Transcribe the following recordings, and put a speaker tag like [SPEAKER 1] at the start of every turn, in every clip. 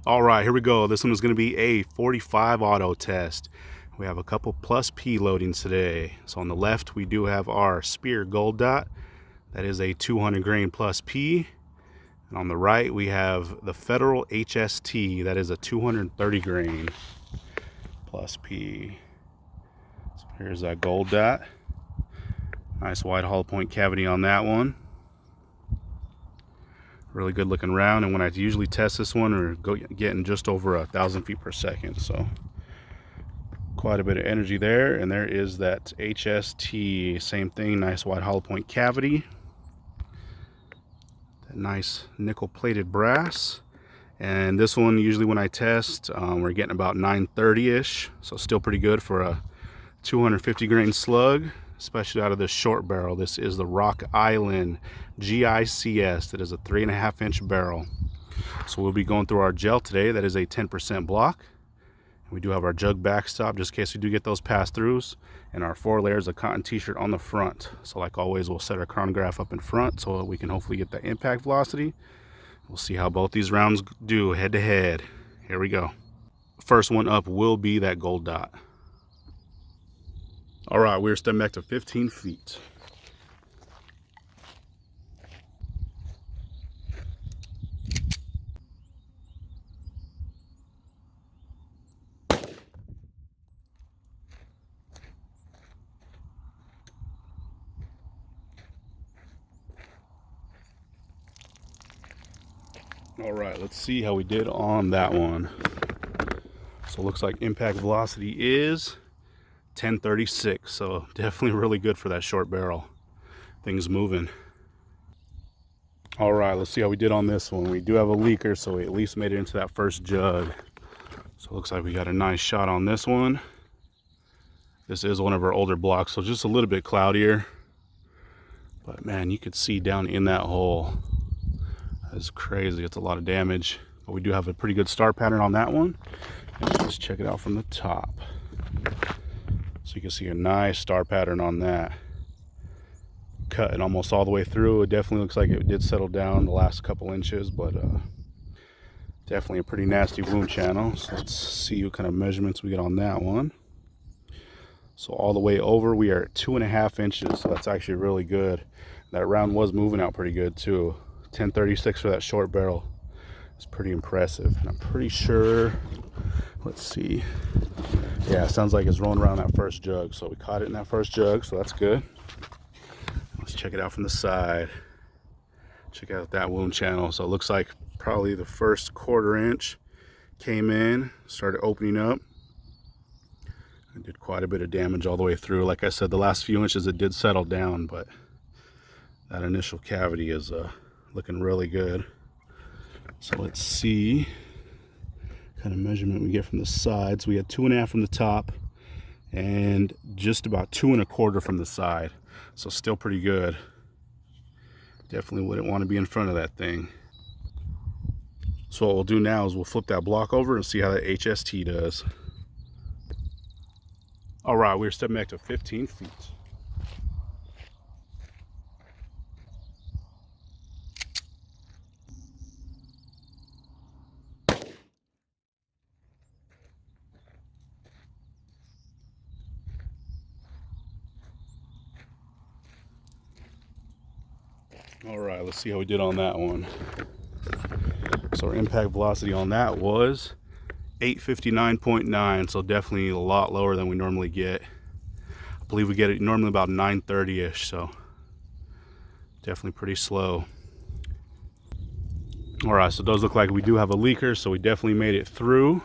[SPEAKER 1] All right, here we go. This one is going to be a 45 auto test. We have a couple plus P loadings today. So on the left, we do have our Speer gold dot. That is a 200 grain plus P. And on the right, we have the Federal HST. That is a 230 grain plus P. So here's that gold dot. Nice wide hollow point cavity on that one. Really good looking round, and when I usually test this one, we're getting just over 1,000 feet per second, so quite a bit of energy there. And there is that HST, same thing, nice wide hollow point cavity, that nice nickel plated brass. And this one, usually when I test, we're getting about 930-ish, so still pretty good for a 250 grain slug, especially out of this short barrel. This is the Rock Island GICS. That is a 3.5-inch barrel. So we'll be going through our gel today. That is a 10% block. And we do have our jug backstop just in case we do get those pass-throughs, and our 4 layers of cotton t-shirt on the front. So like always, we'll set our chronograph up in front so that we can hopefully get that impact velocity. We'll see how both these rounds do head to head. Here we go. First one up will be that gold dot. All right, we're stepping back to 15 feet. All right, let's see how we did on that one. So it looks like impact velocity is 1036, so definitely really good for that short barrel. Things moving. All right, let's see how we did on this one. We do have a leaker, so we at least made it into that first jug. So it looks like we got a nice shot on this one. This is one of our older blocks, so just a little bit cloudier. But man, you could see down in that hole. That's crazy. It's a lot of damage. But we do have a pretty good star pattern on that one. And let's check it out from the top. So you can see a nice star pattern on that. Cutting almost all the way through. It definitely looks like it did settle down the last couple inches, but definitely a pretty nasty wound channel. So let's see what kind of measurements we get on that one. So all the way over, we are at 2.5 inches. So that's actually really good. That round was moving out pretty good too. 1036 for that short barrel. It's pretty impressive. And I'm pretty sure, let's see. Yeah, it sounds like it's rolling around that first jug. So we caught it in that first jug, so that's good. Let's check it out from the side. Check out that wound channel. So it looks like probably the first 1/4 inch came in, started opening up. It did quite a bit of damage all the way through. Like I said, the last few inches it did settle down, but that initial cavity is looking really good. So let's see what kind of measurement we get from the sides. We had 2.5 from the top and just about 2 1/4 from the side. So still pretty good. Definitely wouldn't want to be in front of that thing. So what we'll do now is we'll flip that block over and see how that HST does. All right, we're stepping back to 15 feet. All right, let's see how we did on that one. So our impact velocity on that was 859.9, so definitely a lot lower than we normally get. I believe we get it normally about 930-ish, so definitely pretty slow. All right, so it does look like we do have a leaker, so we definitely made it through.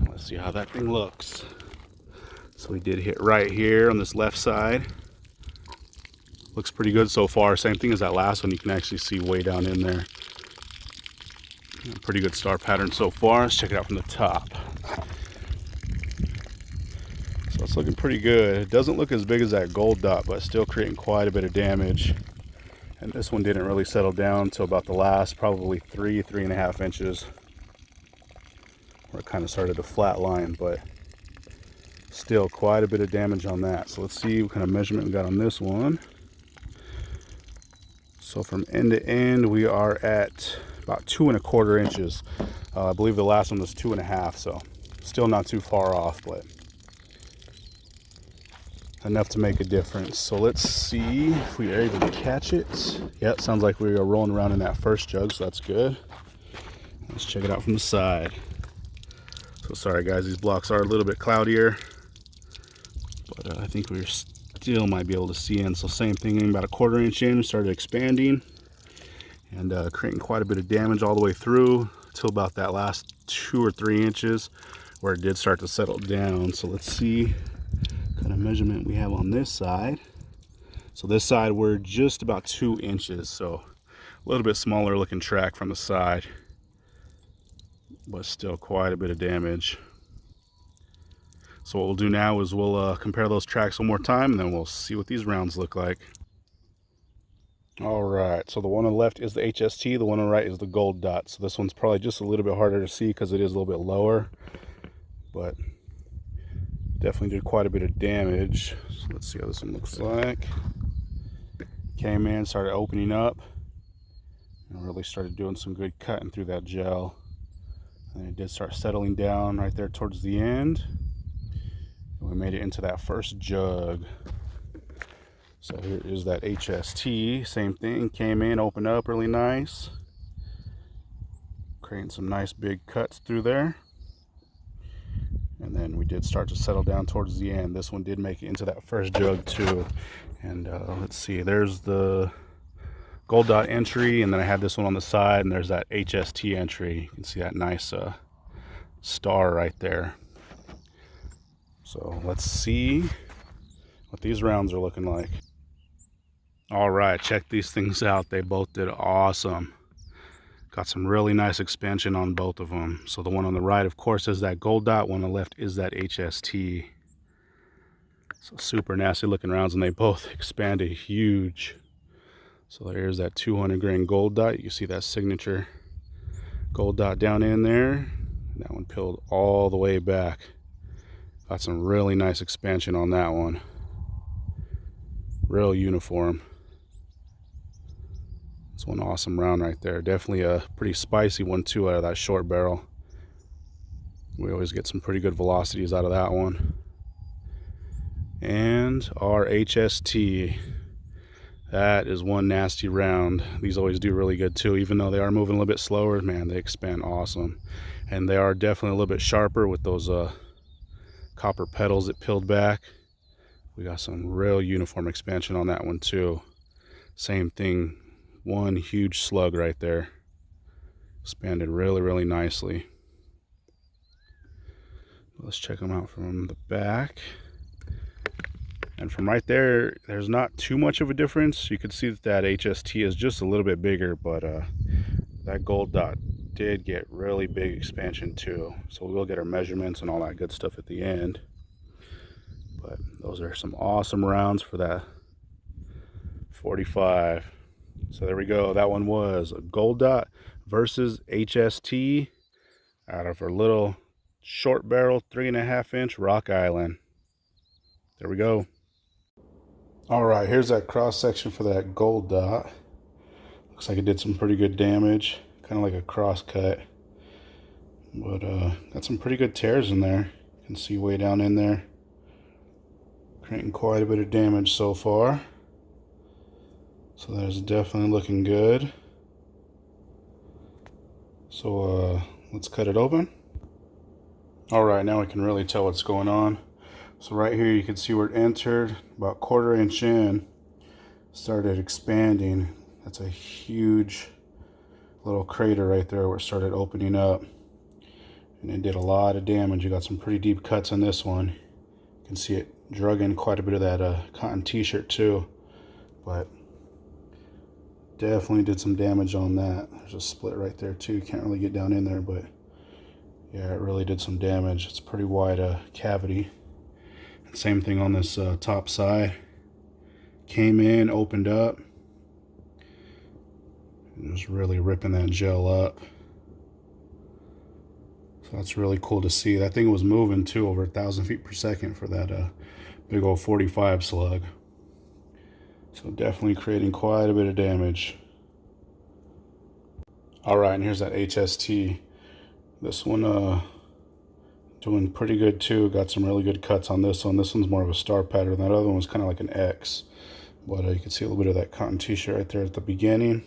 [SPEAKER 1] Let's see how that thing looks. So we did hit right here on this left side. Looks pretty good so far. Same thing as that last one. You can actually see way down in there. Pretty good star pattern so far. Let's check it out from the top. So it's looking pretty good. It doesn't look as big as that gold dot, but still creating quite a bit of damage. And this one didn't really settle down until about the last probably 3.5 inches, where it kind of started to flatline, but still quite a bit of damage on that. So let's see what kind of measurement we got on this one. So from end to end, we are at about 2 1/4 inches. I believe the last one was 2.5, so still not too far off, but enough to make a difference. So let's see if we are able to catch it. Yeah, it sounds like we are rolling around in that first jug, so that's good. Let's check it out from the side. So sorry guys, these blocks are a little bit cloudier, but I think we still might be able to see in. So same thing, about a 1/4 inch in, started expanding and creating quite a bit of damage all the way through till about that last 2 or 3 inches where it did start to settle down. So let's see what kind of measurement we have on this side. So this side we're just about 2 inches, so a little bit smaller looking track from the side, but still quite a bit of damage. So what we'll do now is we'll compare those tracks one more time, and then we'll see what these rounds look like. All right, so the one on the left is the HST, the one on the right is the gold dot. So this one's probably just a little bit harder to see because it is a little bit lower, but definitely did quite a bit of damage. So let's see how this one looks like. Came in, started opening up, and really started doing some good cutting through that gel. And it did start settling down right there towards the end. And we made it into that first jug. So here is that HST, same thing, came in, opened up really nice, creating some nice big cuts through there. And then we did start to settle down towards the end. This one did make it into that first jug too. And let's see, there's the gold dot entry, and then I had this one on the side, and there's that HST entry. You can see that nice star right there. So let's see what these rounds are looking like. All right, check these things out. They both did awesome. Got some really nice expansion on both of them. So the one on the right, of course, is that gold dot. One on the left is that HST. So super nasty looking rounds, and they both expanded huge. So there's that 200 grain gold dot. You see that signature gold dot down in there. And that one peeled all the way back. Got some really nice expansion on that one. Real uniform. It's one awesome round right there. Definitely a pretty spicy one too out of that short barrel. We always get some pretty good velocities out of that one. And our HST. That is one nasty round. These always do really good too, even though they are moving a little bit slower. Man, they expand awesome. And they are definitely a little bit sharper with those copper petals that peeled back. We got some real uniform expansion on that one too. Same thing, one huge slug right there. Expanded really, really nicely. Let's check them out from the back. And from right there, there's not too much of a difference. You can see that HST is just a little bit bigger, but that gold dot did get really big expansion too. So we will get our measurements and all that good stuff at the end. But those are some awesome rounds for that 45. So there we go. That one was a gold dot versus HST out of our little short barrel 3.5 inch Rock Island. There we go. All right, here's that cross section for that gold dot. Looks like it did some pretty good damage, kind of like a cross cut. But got some pretty good tears in there. You can see way down in there. Creating quite a bit of damage so far. So that is definitely looking good. So let's cut it open. All right, now we can really tell what's going on. So right here you can see where it entered, about 1/4 inch in, started expanding. That's a huge little crater right there where it started opening up. And it did a lot of damage. You got some pretty deep cuts on this one. You can see it drug in quite a bit of that cotton t-shirt too. But definitely did some damage on that. There's a split right there too. You can't really get down in there, but yeah, it really did some damage. It's a pretty wide cavity. And same thing on this top side. Came in, opened up, and was really ripping that gel up. So that's really cool to see. That thing was moving too, over 1,000 feet per second for that big old 45 slug. So definitely creating quite a bit of damage. All right, and here's that HST. This one doing pretty good too. Got some really good cuts on this one. This one's more of a star pattern. That other one was kind of like an X. But you can see a little bit of that cotton t-shirt right there at the beginning.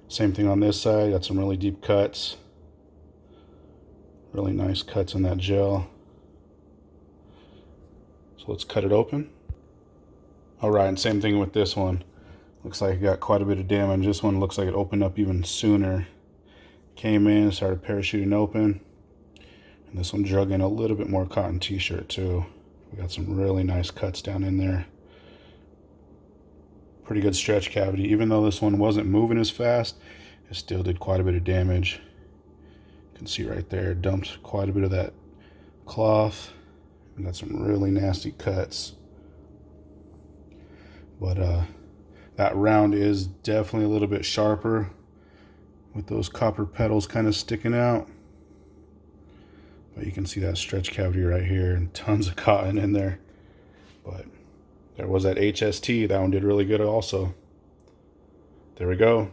[SPEAKER 1] Same thing on this side. Got some really deep cuts. Really nice cuts in that gel. So let's cut it open. All right, and same thing with this one. Looks like it got quite a bit of damage. This one looks like it opened up even sooner. Came in, started parachuting open. And this one drug in a little bit more cotton t-shirt too. We got some really nice cuts down in there. Pretty good stretch cavity. Even though this one wasn't moving as fast, it still did quite a bit of damage. You can see right there, dumped quite a bit of that cloth. We got some really nasty cuts. But that round is definitely a little bit sharper with those copper petals kind of sticking out. But you can see that stretch cavity right here and tons of cotton in there. But there was that HST. That one did really good also. There we go.